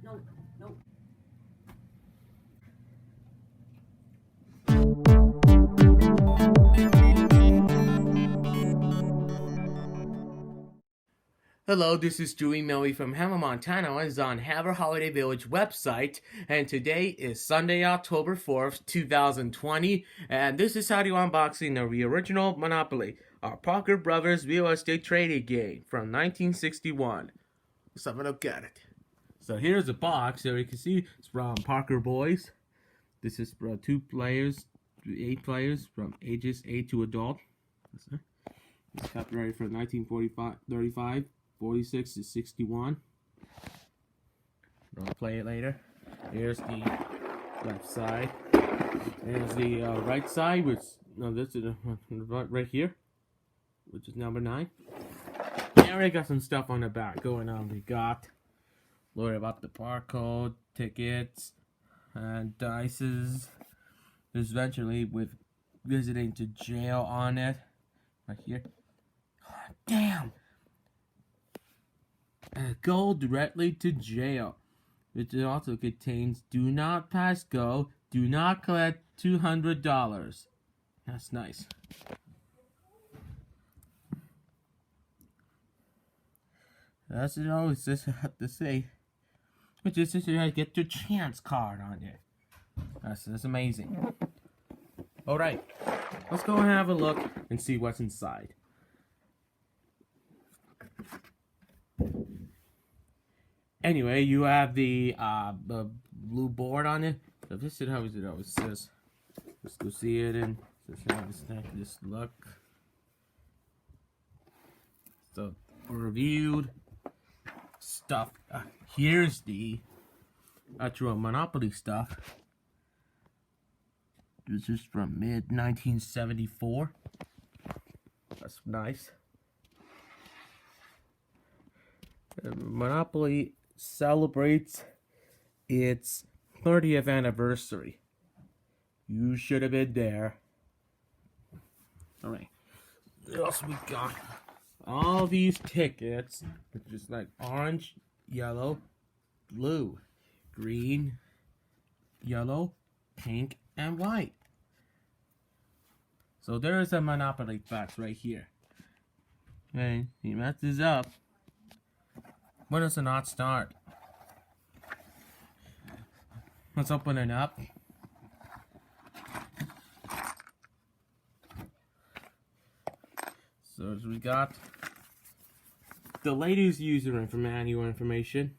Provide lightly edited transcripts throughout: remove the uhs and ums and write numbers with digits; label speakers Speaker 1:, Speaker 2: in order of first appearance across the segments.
Speaker 1: No, no.
Speaker 2: Hello, this is Dewey Millie from Hema, Montana. It's on Havre Holiday Village website, and today is Sunday, October 4th, 2020, and this is how to unboxing the original Monopoly, our Parker Brothers real estate trading game from 1961. Let's have a look at it. So here's the box. There you can see it's from Parker Boys. This is for 8 players from ages 8 to adult. It's copyrighted from 1935. 46 to 61. I'll play it later. Here's the left side. There's the right side, which this is right here, which is number 9. I already got some stuff on the back going on. We got Lord about the barcode, tickets, and dices. There's eventually with visiting to jail on it, right here. Damn. Go directly to jail. It also contains do not pass go, do not collect $200. That's nice. That's what I always just have to say. Which is just to get your chance card on it. That's amazing. Alright, let's go and have a look and see what's inside. Anyway, you have the blue board on it. So this is how it always says. Let's go see it and just look. So reviewed stuff. Here's the actual Monopoly stuff. This is from mid 1974. That's nice. Monopoly celebrates its 30th anniversary. You should have been there. Alright. What else we got? All these tickets, which is like orange, yellow, blue, green, yellow, pink, and white. So there is a Monopoly box right here. And he messes up. When does it not start? Let's open it up. So we got the latest user manual information.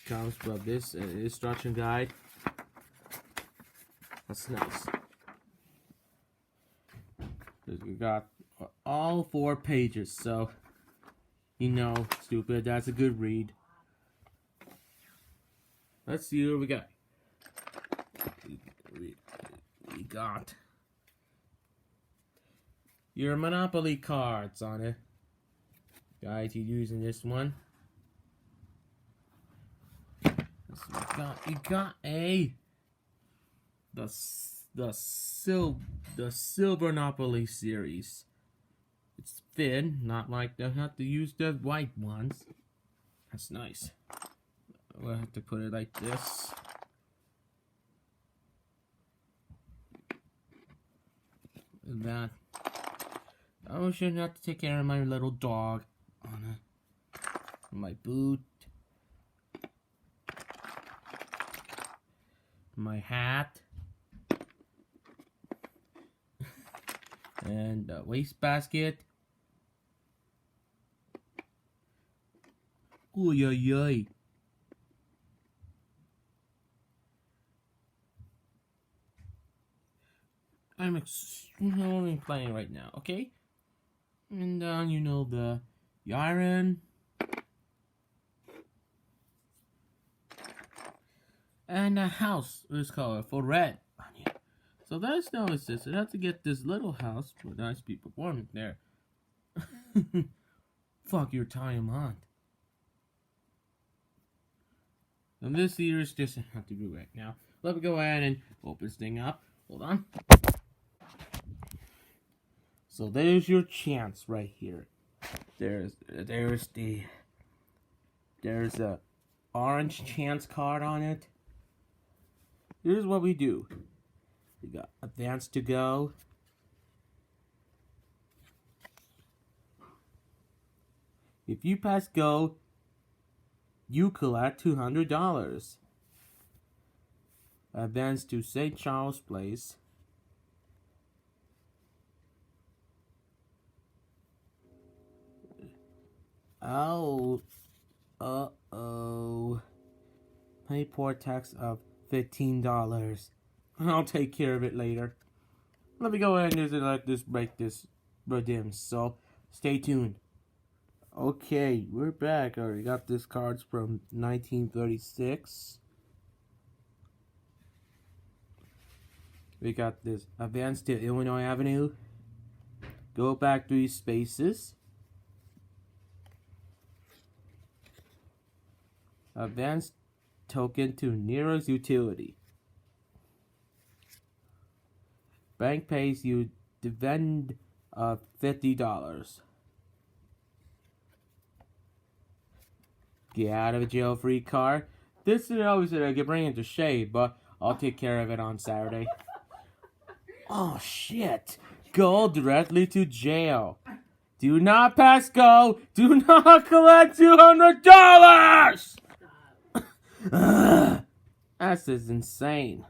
Speaker 2: Comes from this instruction guide. That's nice. We got all 4 pages, so you know, stupid, that's a good read. Let's see what we got. We got your Monopoly cards on it. Guys, you using this one. You got the Silver Monopoly series. It's thin, not like they have to use the white ones. That's nice. We'll have to put it like this. And that. I should have to take care of my little dog on my boot. My hat. And a wastebasket. Ooh, yoy. I'm extremely playing right now, okay? And you know the iron. And a house is colorful red on you. So that's no assist. I have to get this little house for nice people performing there. Fuck your time on. And this here is just have to do right now. Let me go ahead and open this thing up. Hold on. So there's your chance right here. There's the There's a orange chance card on it. Here's what we do. We got advance to go. If you pass go, you collect $200. Advance to St. Charles Place. Oh, pay port tax of $15. I'll take care of it later. Let me go ahead and just let this break this redeem. So stay tuned. Okay, we're back. I already got this cards from 1936. We got this advance to Illinois Avenue. Go back 3 spaces. Advance token to nearest utility. Bank pays you dividend of $50. Get out of a jail free card. This is always I could bring it to shade, but I'll take care of it on Saturday. Oh shit! Go directly to jail. Do not pass go. Do not collect $200. That's just insane.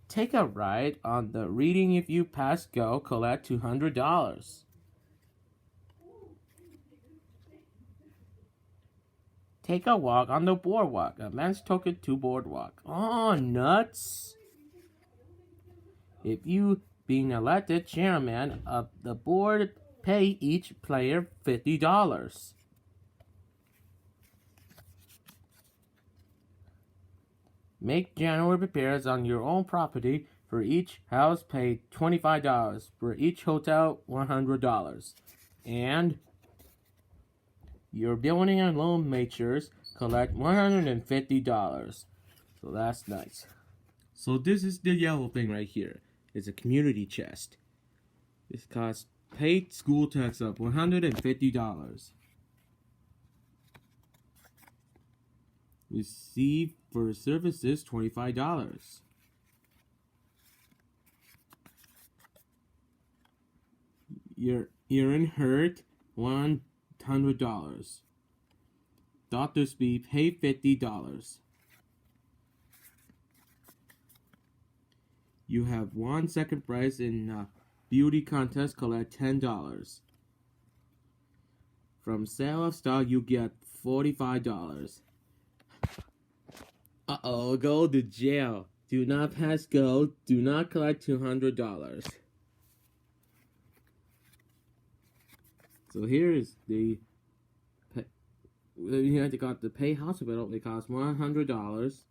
Speaker 2: Take a ride on the reading. If you pass go, collect $200. Take a walk on the boardwalk. Advance token to boardwalk. Oh, nuts. If you being elected chairman of the board, pay each player $50. Make general repairs on your own property. For each house, pay $25. For each hotel, $100. And your building and loan matures, collect $150. So that's nice. So this is the yellow thing right here. It's a community chest. This costs paid school tax of $150. Receive for services $25. You're in hurt $100. Doctor's fee pay $50. You have won second prize in beauty contest, collect $10. From sale of stock, you get $45. Uh-oh, go to jail. Do not pass go. Do not collect $200. So here is the you have to got the pay hospital. It costs $100.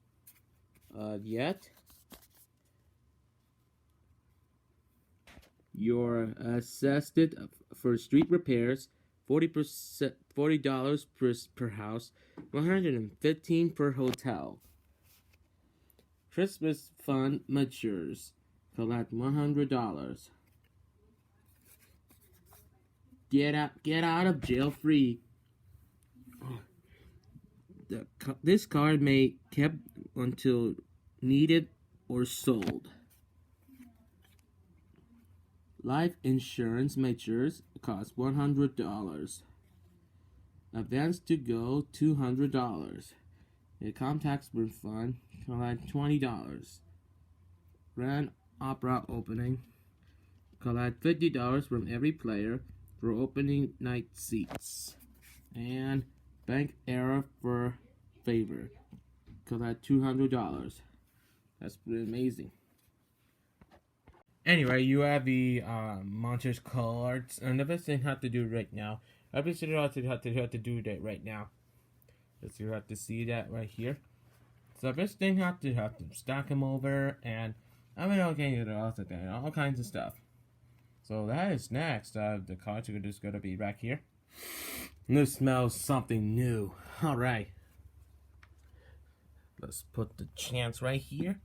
Speaker 2: Yet you're assessed it for street repairs, $40 per house, $115 per hotel. Christmas fund matures, collect $100. Get out of jail free. This card may kept until needed or sold. Life insurance matures, costs $100. Advance to go $200. Income tax refund, collect $20. Grand Opera opening, collect $50 from every player for opening night seats. And bank error for favor, collect $200. That's pretty amazing. Anyway, you have the monsters cards, and the best thing you have to do right now. Obviously, you have to do that right now. So you have to see that right here. So the best thing you have to stack them over, and I mean, okay, all kinds of stuff. So that is next. The cards are just gonna be back here. And this smells something new. All right. Let's put the chance right here.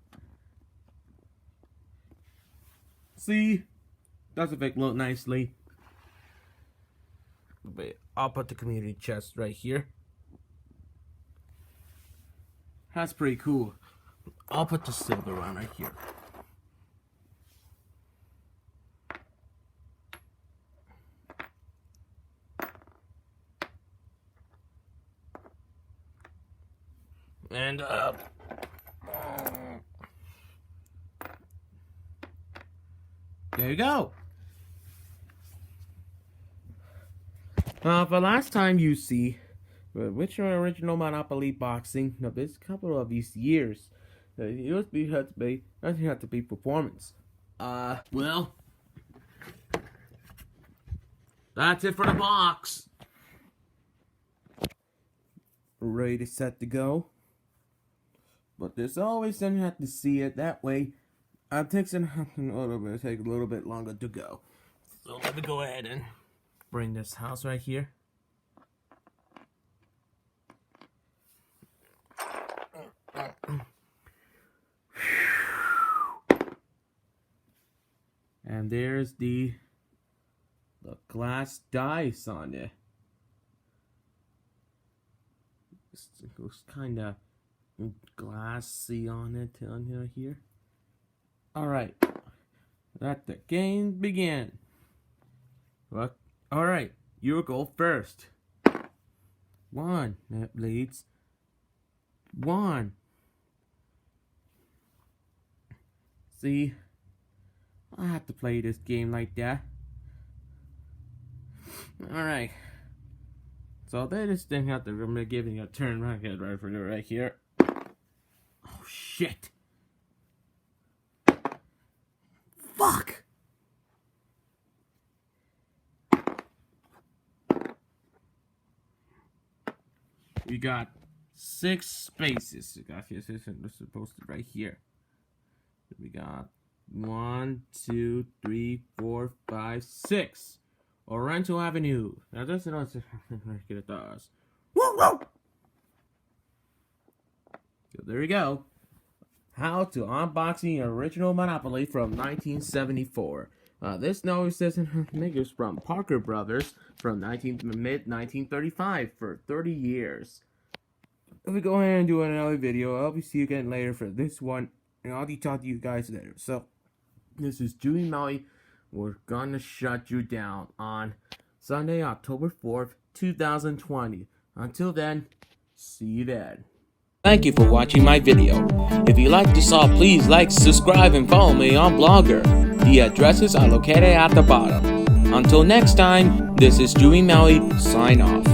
Speaker 2: See, does it look nicely? But I'll put the community chest right here. That's pretty cool. I'll put the silver one right here. And there you go. For last time you see which original Monopoly boxing, now this couple of these years, it doesn't have to be performance. Well, that's it for the box. Ready to set to go. But there's always something you have to see it that way. It takes a little bit longer to go. So let me go ahead and bring this house right here. And there's the glass dice on it. It goes kind of glassy on it here. Alright, let the game begin. What? Alright, you go first. 1, that leads. 1. See, I have to play this game like that. Alright. So they just didn't have to remember giving a turn right here. Oh shit. Fuck. We got 6 spaces. We got here, this is supposed to be right here. We got 1, 2, 3, 4, 5, 6. Oriental Avenue. Now that's not get it does. Woo woo. So there you go. How to unboxing the original Monopoly from 1974. This noise says niggas from Parker Brothers from mid-1935 for 30 years. If we go ahead and do another video, I'll be see you again later for this one, and I'll be talking to you guys later. So, this is Dewey Maui. We're gonna shut you down on Sunday, October 4th, 2020. Until then, see you then. Thank you for watching my video. If you like this all, please like, subscribe, and follow me on Blogger. The addresses are located at the bottom. Until next time, this is Dewey Maui, sign off.